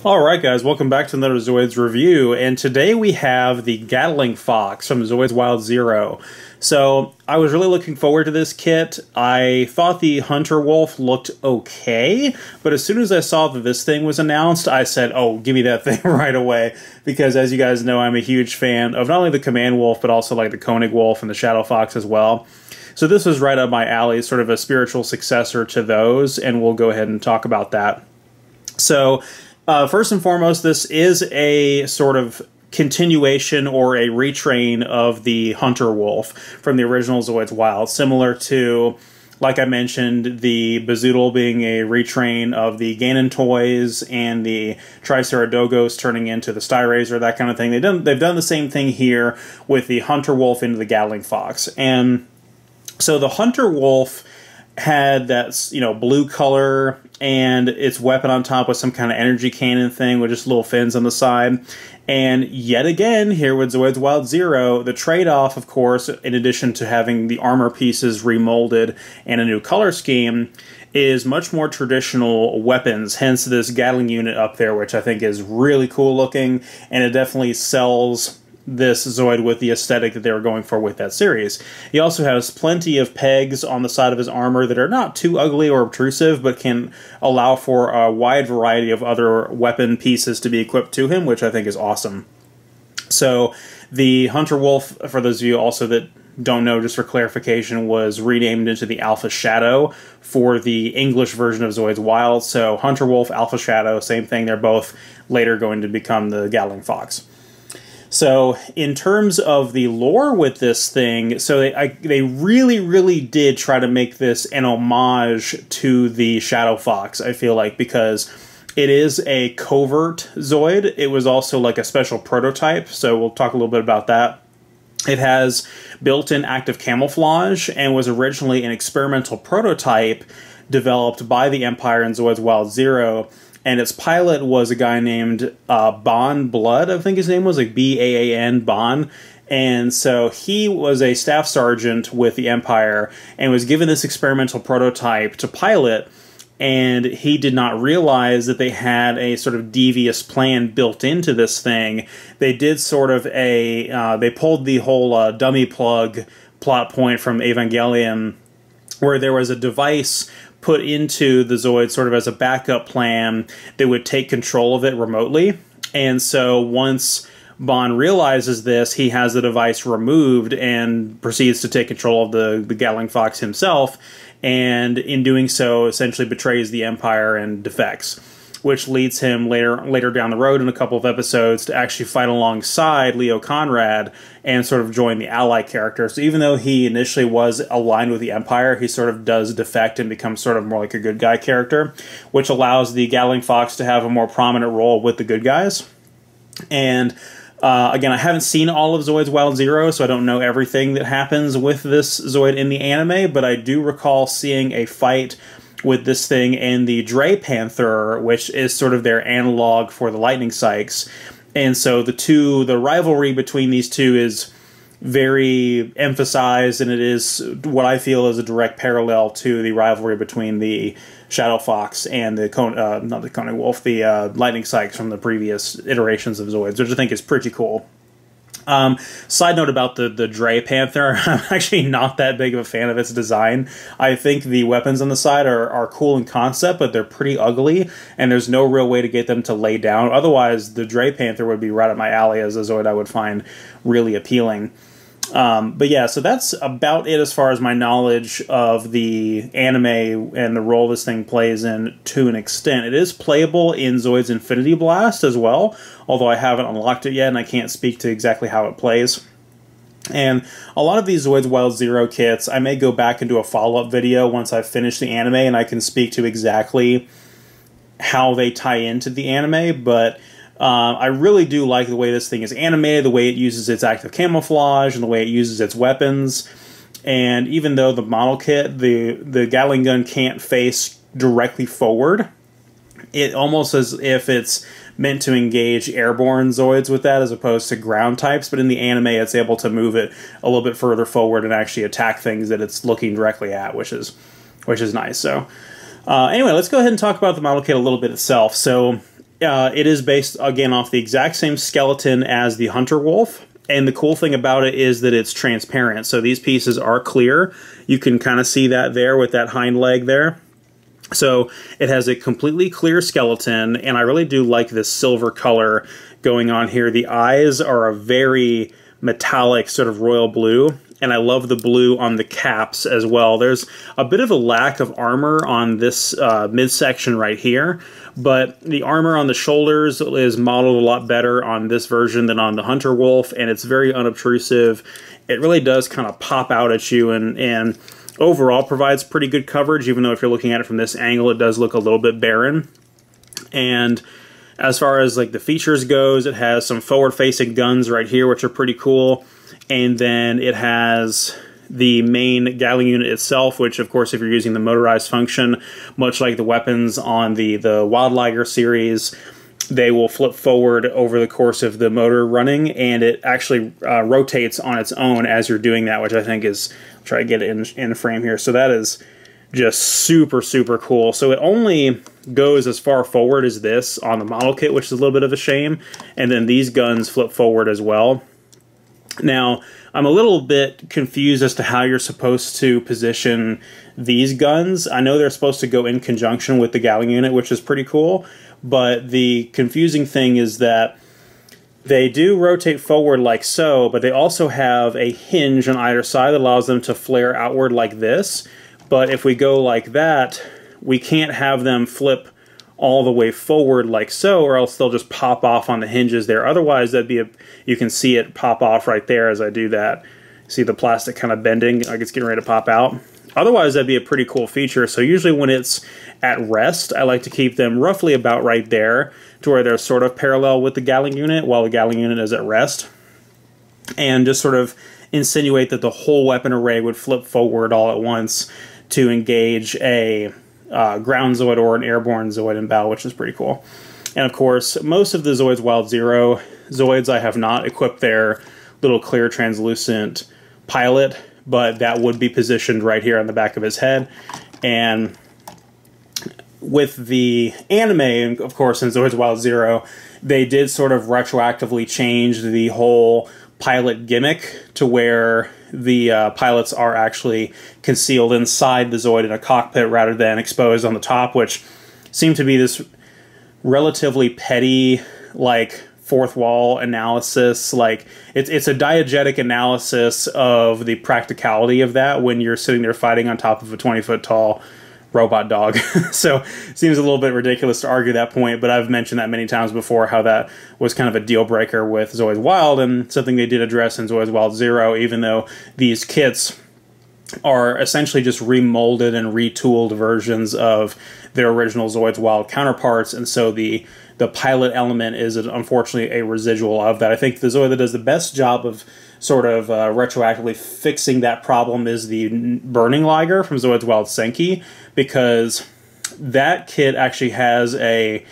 Alright guys, welcome back to another Zoids review, and today we have the Gatling Fox from Zoids Wild Zero. So, I was really looking forward to this kit. I thought the Hunter Wolf looked okay, but as soon as I saw that this thing was announced, I said, oh, give me that thing right away, because as you guys know, I'm a huge fan of not only the Command Wolf, but also like the Koenig Wolf and the Shadow Fox as well. So this was right up my alley, sort of a spiritual successor to those, and we'll go ahead and talk about that. So, first and foremost, this is a sort of continuation or a retrain of the Hunter Wolf from the original Zoids Wild, similar to, like I mentioned, the Bazoodle being a retrain of the Ganon toys and the Triceratogos turning into the Styrazor, that kind of thing. They've done the same thing here with the Hunter Wolf into the Gatling Fox. And so the Hunter Wolf had that, you know, blue color and its weapon on top with some kind of energy cannon thing with just little fins on the side. And yet again, here with Zoids Wild Zero, the trade-off, of course, in addition to having the armor pieces remolded and a new color scheme, is much more traditional weapons, hence this Gatling unit up there, which I think is really cool looking, and it definitely sells this Zoid with the aesthetic that they were going for with that series. He also has plenty of pegs on the side of his armor that are not too ugly or obtrusive, but can allow for a wide variety of other weapon pieces to be equipped to him, which I think is awesome. So the Hunter Wolf, for those of you also that don't know, just for clarification, was renamed into the Alpha Shadow for the English version of Zoids Wild. So Hunter Wolf, Alpha Shadow, same thing. They're both later going to become the Gatling Fox. So, in terms of the lore with this thing, so they really did try to make this an homage to the Shadow Fox, I feel like, because it is a covert Zoid. It was also like a special prototype, so we'll talk a little bit about that. It has built-in active camouflage and was originally an experimental prototype developed by the Empire in Zoids Wild Zero. And its pilot was a guy named Bon Blood, I think his name was, like B-A-A-N, Bon. And so he was a staff sergeant with the Empire and was given this experimental prototype to pilot, and he did not realize that they had a sort of devious plan built into this thing. They did sort of a, they pulled the whole dummy plug plot point from Evangelion, where there was a device put into the Zoid sort of as a backup plan that would take control of it remotely. And so once Bon realizes this, he has the device removed and proceeds to take control of the Gatling Fox himself, and in doing so essentially betrays the Empire and defects, which leads him later down the road in a couple of episodes to actually fight alongside Leo Conrad and sort of join the ally character. So even though he initially was aligned with the Empire, he sort of does defect and becomes sort of more like a good guy character, which allows the Gatling Fox to have a more prominent role with the good guys. And again, I haven't seen all of Zoids Wild Zero, so I don't know everything that happens with this Zoid in the anime, but I do recall seeing a fight with this thing and the Dre Panther, which is sort of their analog for the Lightning Sykes. And so the rivalry between these two is very emphasized, and it is what I feel is a direct parallel to the rivalry between the Shadow Fox and the not the Koenig Wolf, the Lightning Sykes from the previous iterations of Zoids, which I think is pretty cool. Side note about the Dre Panther, I'm actually not that big of a fan of its design. I think the weapons on the side are cool in concept, but they're pretty ugly, and there's no real way to get them to lay down. Otherwise, the Dre Panther would be right up my alley as a Zoid I would find really appealing. But yeah, so that's about it as far as my knowledge of the anime and the role this thing plays in to an extent. It is playable in Zoids Infinity Blast as well, although I haven't unlocked it yet and I can't speak to exactly how it plays. And a lot of these Zoids Wild Zero kits, I may go back and do a follow-up video once I've finished the anime and I can speak to exactly how they tie into the anime, but I really do like the way this thing is animated, the way it uses its active camouflage, and the way it uses its weapons. And even though the model kit, the Gatling gun can't face directly forward, it almost as if it's meant to engage airborne Zoids with that as opposed to ground types, but in the anime it's able to move it a little bit further forward and actually attack things that it's looking directly at, which is nice. So anyway, let's go ahead and talk about the model kit a little bit itself. So It is based, again, off the exact same skeleton as the Hunter Wolf. And the cool thing about it is that it's transparent. So these pieces are clear. You can kind of see that there with that hind leg there. So it has a completely clear skeleton, and I really do like this silver color going on here. The eyes are a very metallic sort of royal blue, and I love the blue on the caps as well. There's a bit of a lack of armor on this midsection right here, but the armor on the shoulders is modeled a lot better on this version than on the Hunter Wolf, and it's very unobtrusive. It really does kind of pop out at you, and overall provides pretty good coverage, even though if you're looking at it from this angle, it does look a little bit barren. And as far as like the features goes, it has some forward-facing guns right here, which are pretty cool. And then it has the main Gatling unit itself, which of course, if you're using the motorized function, much like the weapons on the Wild Liger series, they will flip forward over the course of the motor running, and it actually rotates on its own as you're doing that, which I think is, I'll try to get it in frame here. So that is just super, super cool. So it only goes as far forward as this on the model kit, which is a little bit of a shame. And then these guns flip forward as well. Now, I'm a little bit confused as to how you're supposed to position these guns. I know they're supposed to go in conjunction with the Gatling unit, which is pretty cool. But the confusing thing is that they do rotate forward like so, but they also have a hinge on either side that allows them to flare outward like this. But if we go like that, we can't have them flip all the way forward like so, or else they'll just pop off on the hinges there. Otherwise, that'd be you can see it pop off right there as I do that. See the plastic kind of bending, like it's getting ready to pop out. Otherwise, that'd be a pretty cool feature. So usually when it's at rest, I like to keep them roughly about right there to where they're sort of parallel with the Gatling unit while the Gatling unit is at rest. And just sort of insinuate that the whole weapon array would flip forward all at once to engage a ground Zoid or an airborne Zoid in battle, which is pretty cool. And of course, most of the Zoids Wild Zero Zoids, I have not equipped their little clear translucent pilot, but that would be positioned right here on the back of his head. And with the anime, of course, in Zoids Wild Zero, they did sort of retroactively change the whole pilot gimmick to where the pilots are actually concealed inside the Zoid in a cockpit rather than exposed on the top, which seemed to be this relatively petty, like, fourth wall analysis. Like it's a diegetic analysis of the practicality of that when you're sitting there fighting on top of a 20-foot tall robot dog. So it seems a little bit ridiculous to argue that point, but I've mentioned that many times before, how that was kind of a deal breaker with Zoids Wild, and something they did address in Zoids Wild Zero, even though these kits are essentially just remolded and retooled versions of their original Zoids Wild counterparts, and so the pilot element is unfortunately a residual of that. I think the Zoid that does the best job of sort of retroactively fixing that problem is the Burning Liger from Zoids Wild Senki, because that kit actually has a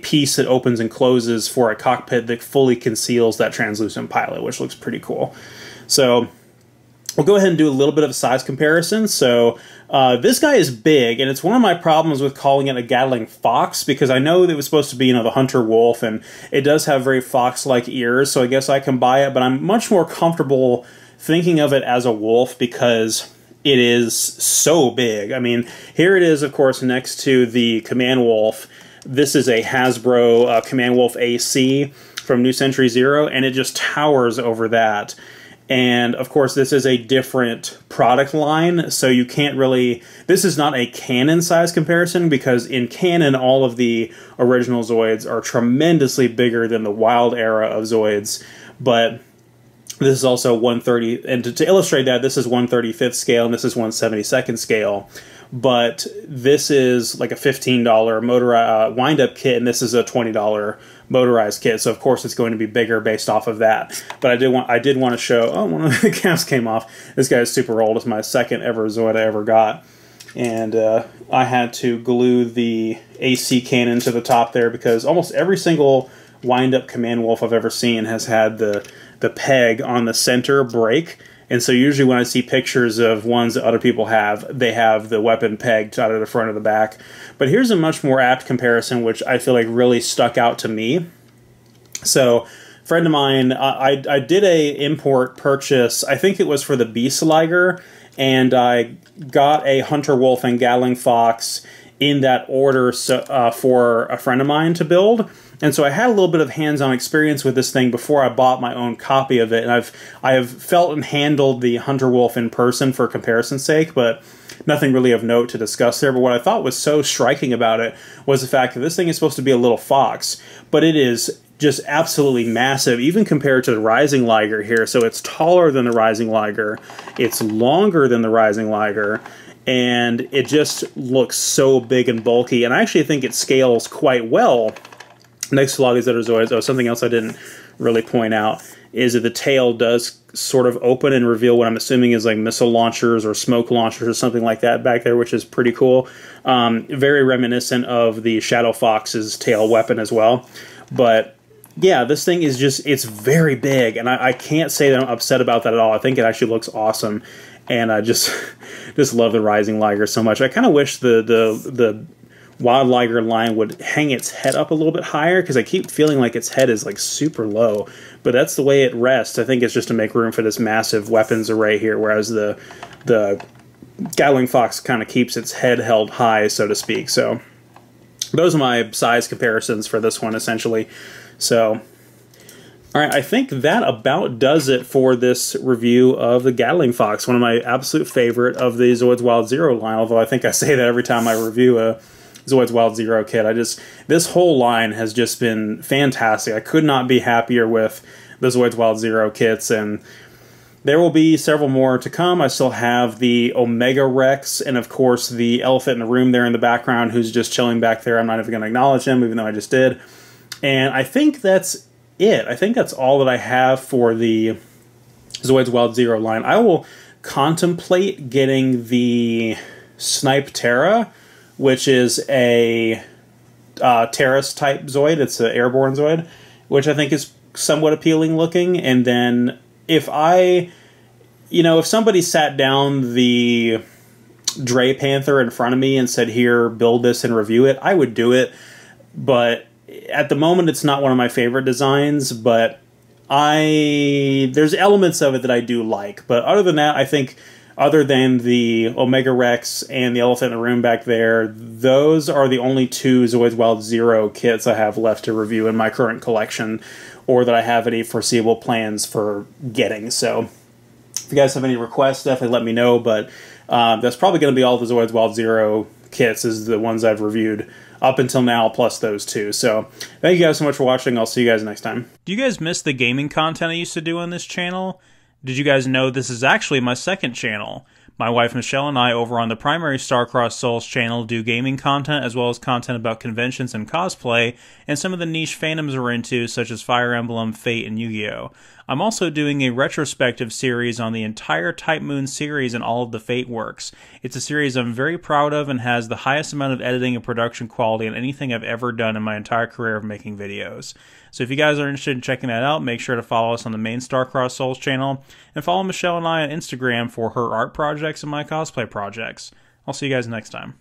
piece that opens and closes for a cockpit that fully conceals that translucent pilot, which looks pretty cool. So we'll go ahead and do a little bit of a size comparison. So this guy is big, and it's one of my problems with calling it a Gatling Fox, because I know that it was supposed to be, the Hunter Wolf, and it does have very fox-like ears, so I guess I can buy it, but I'm much more comfortable thinking of it as a wolf because it is so big. I mean, here it is, of course, next to the Command Wolf. This is a Hasbro Command Wolf AC from New Century Zero, and it just towers over that. And of course, this is a different product line, so you can't really, this is not a canon size comparison, because in canon, all of the original Zoids are tremendously bigger than the Wild era of Zoids, but this is also 1/30, and to illustrate that, this is 1/35th scale, and this is 1/72nd scale. But this is like a $15 motorized wind-up kit, and this is a $20 motorized kit. So of course it's going to be bigger based off of that. But I did want to show. Oh, one of the caps came off. This guy is super old. It's my second ever Zoid I ever got, and I had to glue the AC cannon to the top there because almost every single wind-up Command Wolf I've ever seen has had the peg on the center break. And so usually when I see pictures of ones that other people have, they have the weapon pegged out of the front or the back. But here's a much more apt comparison, which I feel like really stuck out to me. So, a friend of mine, I did a import purchase, I think it was for the Beast Liger, and I got a Hunter Wolf and Gatling Fox in that order for a friend of mine to build. And so I had a little bit of hands-on experience with this thing before I bought my own copy of it, and I have felt and handled the Hunter Wolf in person for comparison's sake, but nothing really of note to discuss there. But what I thought was so striking about it was the fact that this thing is supposed to be a little fox, but it is just absolutely massive, even compared to the Rising Liger here. So it's taller than the Rising Liger, it's longer than the Rising Liger, and it just looks so big and bulky, and I actually think it scales quite well next to a lot of these other Zoids. Oh, something else I didn't really point out is that the tail does sort of open and reveal what I'm assuming is like missile launchers or smoke launchers or something like that back there, which is pretty cool. Very reminiscent of the Shadow Fox's tail weapon as well. But yeah, this thing is just, it's very big, and I can't say that I'm upset about that at all. I think it actually looks awesome, and I just love the Rising Liger so much. I kind of wish the Wild Liger line would hang its head up a little bit higher, because I keep feeling like its head is like super low, but that's the way it rests. I think it's just to make room for this massive weapons array here, whereas the Gatling Fox kind of keeps its head held high, so to speak. So those are my size comparisons for this one, essentially. So, all right, I think that about does it for this review of the Gatling Fox, one of my absolute favorite of the Zoids Wild Zero line, although I think I say that every time I review a Zoids Wild Zero kit. This whole line has just been fantastic. I could not be happier with the Zoids Wild Zero kits, and there will be several more to come. I still have the Omega Rex, and of course the elephant in the room there in the background who's just chilling back there. I'm not even going to acknowledge him, even though I just did. And I think that's it. I think that's all that I have for the Zoids Wild Zero line. I will contemplate getting the Snipe Terra, which is a Terrace type Zoid. It's an airborne Zoid, which I think is somewhat appealing looking. And then if somebody sat down the Dre Panther in front of me and said, here, build this and review it, I would do it. But at the moment, it's not one of my favorite designs, but there's elements of it that I do like. But other than that, I think, other than the Omega Rex and the elephant in the room back there, those are the only two Zoids Wild Zero kits I have left to review in my current collection, or that I have any foreseeable plans for getting. So if you guys have any requests, definitely let me know, but that's probably going to be all the Zoids Wild Zero kits, is the ones I've reviewed up until now, plus those two. So thank you guys so much for watching. I'll see you guys next time. Do you guys miss the gaming content I used to do on this channel? Did you guys know this is actually my second channel? My wife Michelle and I over on the primary Star-Crossed Souls channel do gaming content, as well as content about conventions and cosplay, and some of the niche fandoms we're into, such as Fire Emblem, Fate, and Yu-Gi-Oh! I'm also doing a retrospective series on the entire Type Moon series and all of the Fate works. It's a series I'm very proud of and has the highest amount of editing and production quality on anything I've ever done in my entire career of making videos. So if you guys are interested in checking that out, make sure to follow us on the main Star-Crossed Souls channel, and follow Michelle and I on Instagram for her art projects and my cosplay projects. I'll see you guys next time.